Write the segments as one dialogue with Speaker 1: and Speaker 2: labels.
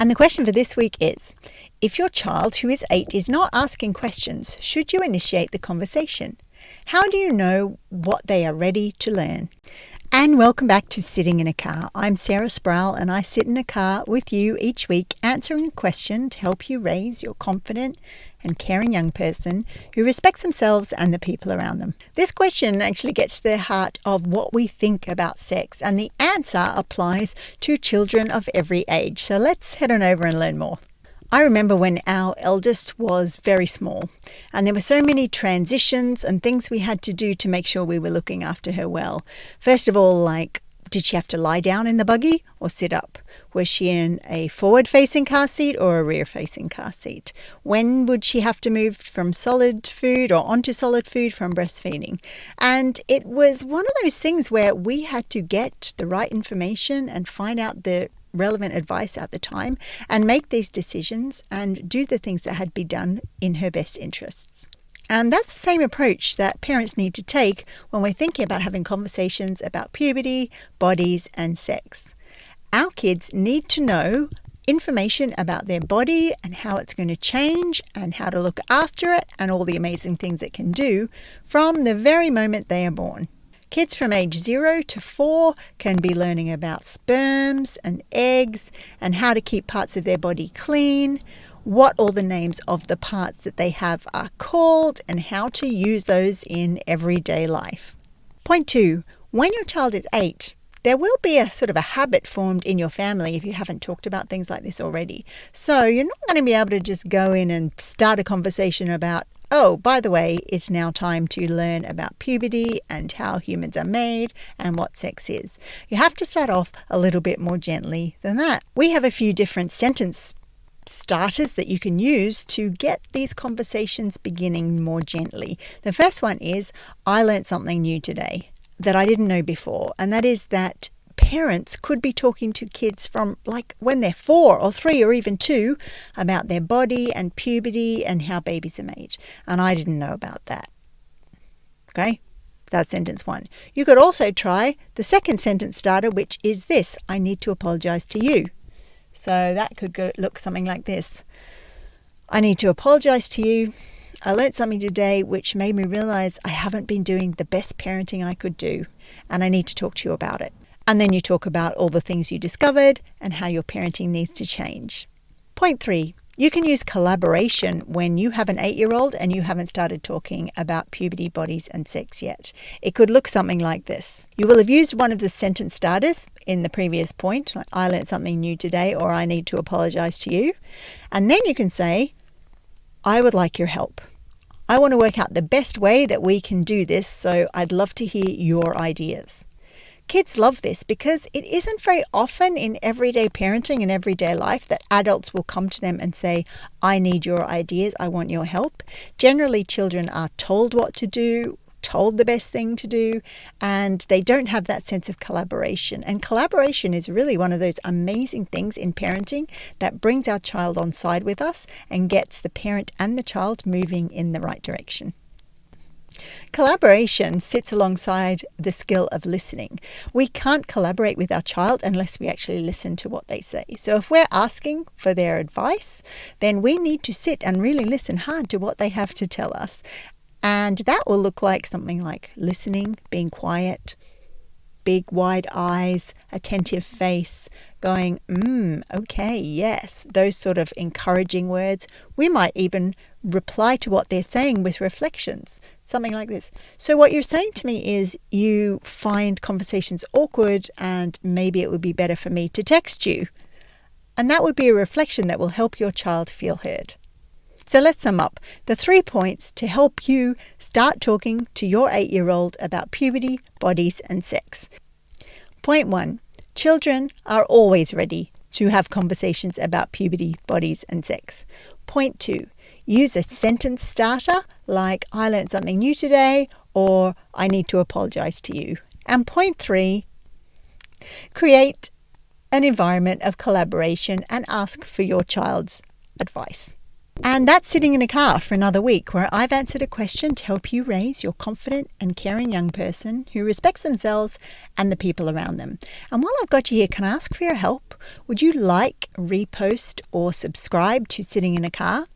Speaker 1: And the question for this week is, if your child who is 8 is not asking questions, should you initiate the conversation? How do you know what they are ready to learn? And welcome back to Sitting in a Car. I'm Sarah Sproul and I sit in a car with you each week answering a question to help you raise your confident and caring young person who respects themselves and the people around them. This question actually gets to the heart of what we think about sex, and the answer applies to children of every age. So let's head on over and learn more. I remember when our eldest was very small and there were so many transitions and things we had to do to make sure we were looking after her well. First of all, did she have to lie down in the buggy or sit up? Was she in a forward-facing car seat or a rear-facing car seat? When would she have to move from solid food or onto solid food from breastfeeding? And it was one of those things where we had to get the right information and find out the relevant advice at the time and make these decisions and do the things that had to be done in her best interests. And that's the same approach that parents need to take when we're thinking about having conversations about puberty, bodies, and sex. Our kids need to know information about their body and how it's going to change and how to look after it and all the amazing things it can do from the very moment they are born. Kids from age 0 to 4 can be learning about sperms and eggs and how to keep parts of their body clean, what all the names of the parts that they have are called, and how to use those in everyday life. Point 2, when your child is 8, there will be a sort of a habit formed in your family if you haven't talked about things like this already. So you're not going to be able to just go in and start a conversation about, oh, by the way, it's now time to learn about puberty and how humans are made and what sex is. You have to start off a little bit more gently than that. We have a few different sentence starters that you can use to get these conversations beginning more gently. The first one is, I learned something new today that I didn't know before, and that is that parents could be talking to kids from when they're 4 or 3 or even 2 about their body and puberty and how babies are made. And I didn't know about that. Okay, that's sentence 1. You could also try the second sentence starter, which is this: I need to apologize to you. So that could look something like this: I need to apologize to you. I learned something today which made me realize I haven't been doing the best parenting I could do, and I need to talk to you about it. And then you talk about all the things you discovered and how your parenting needs to change. Point 3, you can use collaboration when you have an 8-year-old and you haven't started talking about puberty, bodies, and sex yet. It could look something like this. You will have used one of the sentence starters in the previous point, like I learned something new today, or I need to apologize to you. And then you can say, I would like your help. I want to work out the best way that we can do this, so I'd love to hear your ideas. Kids love this because it isn't very often in everyday parenting and everyday life that adults will come to them and say, I need your ideas, I want your help. Generally, children are told what to do, told the best thing to do, and they don't have that sense of collaboration. And collaboration is really one of those amazing things in parenting that brings our child on side with us and gets the parent and the child moving in the right direction. Collaboration sits alongside the skill of listening. We can't collaborate with our child unless we actually listen to what they say. So if we're asking for their advice, then we need to sit and really listen hard to what they have to tell us. And that will look like something like listening, being quiet, big wide eyes, attentive face, going, okay, yes, those sort of encouraging words. We might even reply to what they're saying with reflections, something like this. So what you're saying to me is you find conversations awkward and maybe it would be better for me to text you. And that would be a reflection that will help your child feel heard. So let's sum up the 3 points to help you start talking to your 8-year-old about puberty, bodies, and sex. Point 1, children are always ready to have conversations about puberty, bodies, and sex. Point 2, use a sentence starter like I learned something new today or I need to apologize to you. And point 3, create an environment of collaboration and ask for your child's advice. And that's Sitting in a Car for another week, where I've answered a question to help you raise your confident and caring young person who respects themselves and the people around them. And while I've got you here, can I ask for your help? Would you like, repost, or subscribe to Sitting in a Car?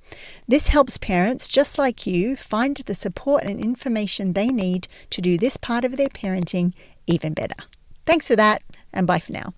Speaker 1: This helps parents just like you find the support and information they need to do this part of their parenting even better. Thanks for that, and bye for now.